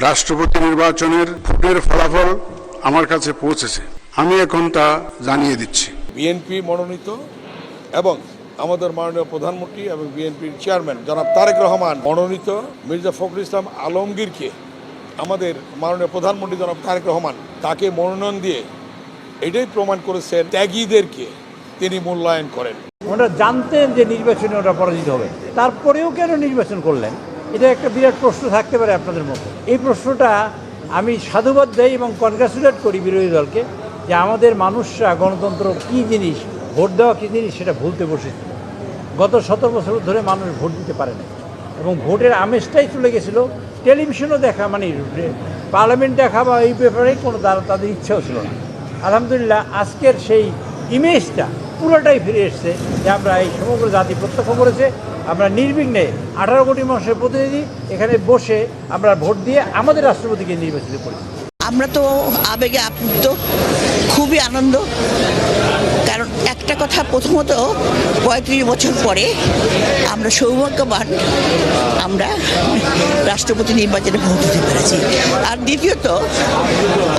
রাষ্ট্রপতি নির্বাচনের ভোটের ফলাফল আমার কাছে পৌঁছেছে, আমি এখন তা জানিয়ে দিচ্ছি। বিএনপি মনোনীত এবং আমাদের মাননীয় প্রধানমন্ত্রী এবং বিএনপির চেয়ারম্যান জনাব তারেক রহমান মনোনীত মির্জা ফখরুল ইসলাম আলমগীরকে আমাদের মাননীয় প্রধানমন্ত্রী জনাব তারেক রহমান তাকে মনোনয়ন দিয়ে এটাই প্রমাণ করেছেন ত্যাগীদেরকে তিনি মূল্যায়ন করেন। ওনারা জানতেন যে নির্বাচনে ওরা পরাজিত হবে, তারপরেও কেন নির্বাচন করলেন, এটা একটা বিরাট প্রশ্ন থাকতে পারে আপনাদের মতো। এই প্রশ্নটা আমি সাধুবাদ দেই এবং কনগ্রাচুলেট করি বিরোধী দলকে যে আমাদের মানুষরা গণতন্ত্র কী জিনিস, ভোট দেওয়া কী জিনিস সেটা ভুলতে বসেছিল। গত 17 বছর ধরে মানুষ ভোট দিতে পারে না এবং ভোটের আমেজটাই চলে গেছিলো। টেলিভিশনও দেখা মানে পার্লামেন্ট দেখা বা এই ব্যাপারে কোনো তাদের ইচ্ছাও ছিল না। আলহামদুলিল্লাহ আজকের সেই ইমেজটা পুরোটাই ফিরে এসছে যে আমরা এই সমগ্র জাতি প্রত্যক্ষ করেছে। আমরা নির্বিঘ্নে 18 কোটি মানুষের প্রতিনিধি এখানে বসে আমরা ভোট দিয়ে আমাদের রাষ্ট্রপতিকে নির্বাচিত করেছি। আমরা তো আবেগে আপ্লুত, খুবই আনন্দ। কারণ একটা কথা, প্রথমত 35 বছর পরে আমরা সৌভাগ্যবান, আমরা রাষ্ট্রপতি নির্বাচনে ভোট দিতে পেরেছি। আর দ্বিতীয়ত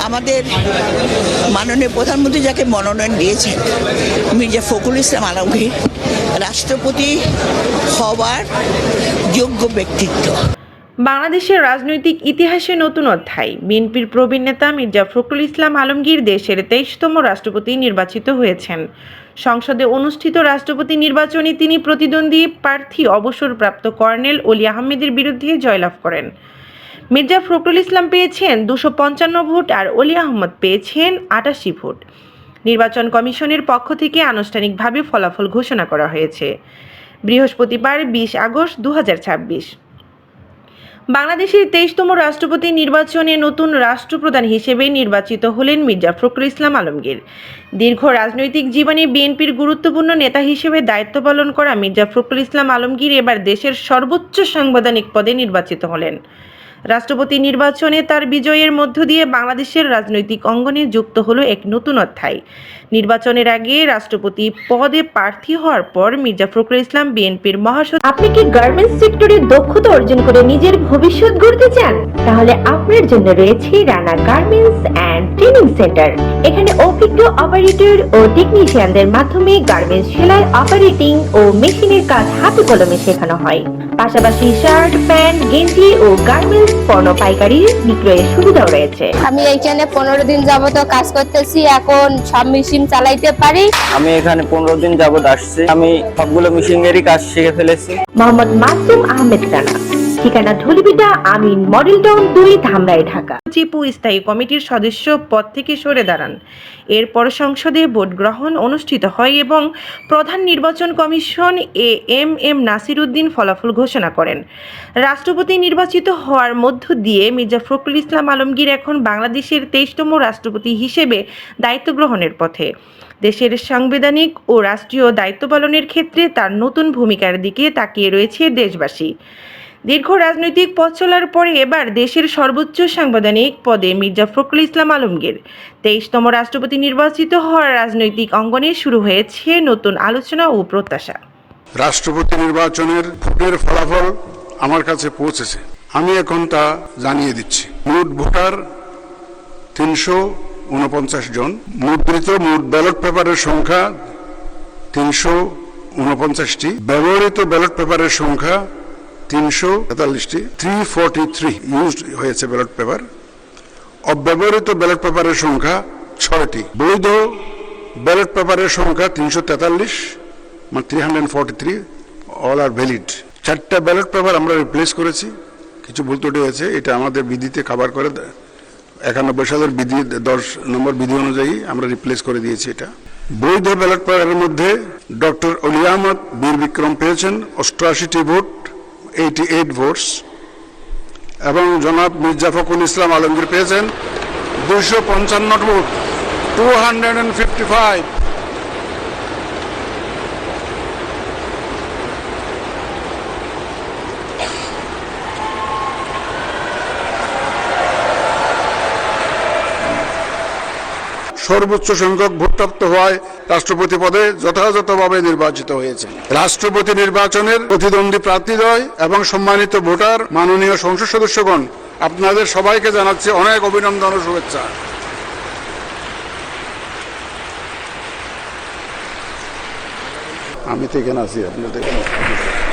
আমাদের মাননীয় প্রধানমন্ত্রী যাকে মনোনয়ন দিয়েছেন মির্জা ফখরুল ইসলাম আলমগীর রাষ্ট্রপতি হওয়ার যোগ্য ব্যক্তিত্ব। বাংলাদেশের রাজনৈতিক ইতিহাসে নতুন অধ্যায়। বিএনপির প্রবীণ নেতা মির্জা ফখরুল ইসলাম আলমগীর দেশের 23তম রাষ্ট্রপতি নির্বাচিত হয়েছেন। সংসদে অনুষ্ঠিত রাষ্ট্রপতি নির্বাচনে তিনি প্রতিদ্বন্দ্বী প্রার্থী অবসরপ্রাপ্ত কর্নেল অলি আহমেদের বিরুদ্ধে জয়লাভ করেন। মির্জা ফখরুল ইসলাম পেয়েছেন 255 ভোট আর অলি আহমদ পেয়েছেন 88 ভোট। নির্বাচন কমিশনের পক্ষ থেকে আনুষ্ঠানিকভাবে ফলাফল ঘোষণা করা হয়েছে বৃহস্পতিবার 20 আগস্ট 2026। বাংলাদেশের 23তম রাষ্ট্রপতি নির্বাচনে নতুন রাষ্ট্রপ্রধান হিসেবে নির্বাচিত হলেন মির্জা ফখরুল ইসলাম আলমগীর। দীর্ঘ রাজনৈতিক জীবনে বিএনপির গুরুত্বপূর্ণ নেতা হিসেবে দায়িত্ব পালন করা মির্জা ফখরুল ইসলাম আলমগীর এবার দেশের সর্বোচ্চ সাংবিধানিক পদে নির্বাচিত হলেন। রাষ্ট্রপতি নির্বাচনে তার বিজয়ের মধ্য দিয়ে বাংলাদেশের রাজনৈতিক অঙ্গনে যুক্ত হলো এক নতুন অধ্যায়। নির্বাচনের আগে রাষ্ট্রপতি পদে প্রার্থী হওয়ার পর মির্জা ফখরুল ইসলাম বিএনপির মহাসচিব। আপনি কি গার্মেন্টস সেক্টরে দক্ষতা অর্জন করে নিজের ভবিষ্যৎ গড়তে চান? তাহলে আপনার জন্য রয়েছে Rana garments and training centre. এখানে অভিজ্ঞ অপারেটর ও টেকনিশিয়ানদের মাধ্যমে গার্মেন্টস সেলাই, অপারেটিং ও মেশিনের কাজ হাতে কলমে শেখানো হয়। পাশাপাশি শার্ট, প্যান্ট, গেঞ্জি ও গার্মেন্টস পণ্য পাইকারি বিক্রয়ের সুবিধাও রয়েছে। আমি এইখানে 15 দিন যাবত কাজ করতেছি, এখন সব মেশিন চালাইতে পারি। আমি এখানে 15 দিন যাবত আসছি, আমি সবগুলো মেশিনেরই কাজ শিখে ফেলেছি। মোহাম্মদ মাসুম আহমেদ রানা, ঠিকানা ধুলিবিটা আমিন মডেল টাউন 2, ধামরাই, ঢাকা। চিপু স্থায়ী কমিটির সদস্য পদ থেকে সরে দাঁড়ান। এরপর সংসদে ভোট গ্রহণ অনুষ্ঠিত হয় এবং প্রধান নির্বাচন কমিশন এম নাসির উদ্দিন ফলাফল ঘোষণা করেন। রাষ্ট্রপতি নির্বাচিত হওয়ার মধ্য দিয়ে মির্জা ফখরুল ইসলাম আলমগীর এখন বাংলাদেশের 23তম রাষ্ট্রপতি হিসেবে দায়িত্ব গ্রহণের পথে। দেশের সাংবিধানিক ও রাষ্ট্রীয় দায়িত্ব পালনের ক্ষেত্রে তার নতুন ভূমিকার দিকে তাকিয়ে রয়েছে দেশবাসী। দীর্ঘ রাজনৈতিক পথ চলার পরে এবার দেশের সর্বোচ্চ সাংবিধানিক পদে মির্জা ফখরুল ইসলাম আলমগীর 23তম রাষ্ট্রপতি নির্বাচিত হওয়ার রাজনৈতিক অঙ্গনে শুরু হয়েছে নতুন আলোচনা ও প্রত্যাশা। রাষ্ট্রপতি নির্বাচনের ভোটের ফলাফল আমার কাছে পৌঁছেছে, আমি এখন তা জানিয়ে দিচ্ছি। মোট ভোটার 349 জন। মুদ্রিত মোট ব্যালট পেপারের সংখ্যা 349টি। ব্যবহৃত ব্যালট পেপারের সংখ্যা 343টি। 343 ইউজড হয়েছে ব্যালট পেপার। অব্যবহৃত ব্যালট পেপারের সংখ্যা 6টি। বৈধ ব্যালট পেপারের সংখ্যা 343, মানে 343, অল আর ভ্যালিড। 4টা ব্যালট পেপার আমরা রিপ্লেস করেছি, কিছু ভুল ত্রুটি হয়েছে, এটা আমাদের বিধিতে কভার করে 91 সালের বিধি 10 নম্বর বিধি অনুযায়ী আমরা রিপ্লেস করে দিয়েছি এটা। বৈধ ব্যালট পেপারের মধ্যে ডক্টর অলি আহমদ বীর বিক্রম পেয়েছেন 88টি ভোট, 88 ভোটস, এবং জনাব মির্জা ফখরুল ইসলাম আলমগীর পেয়েছেন 255 ভোট, 255। সর্বোচ্চ সংখ্যক ভোটপ্রাপ্ত হওয়ায় রাষ্ট্রপতি পদে যথাযথভাবে নির্বাচিত হয়েছে। রাষ্ট্রপতি নির্বাচনের প্রতিদ্বন্দ্বী প্রার্থীদ্বয় এবং সম্মানিত ভোটার মাননীয় সংসদ সদস্যগণ আপনাদের সবাইকে জানাচ্ছি অনেক অভিনন্দন ও শুভেচ্ছা। আমি তো এখানে আছি, আপনি তো এখানে আছেন।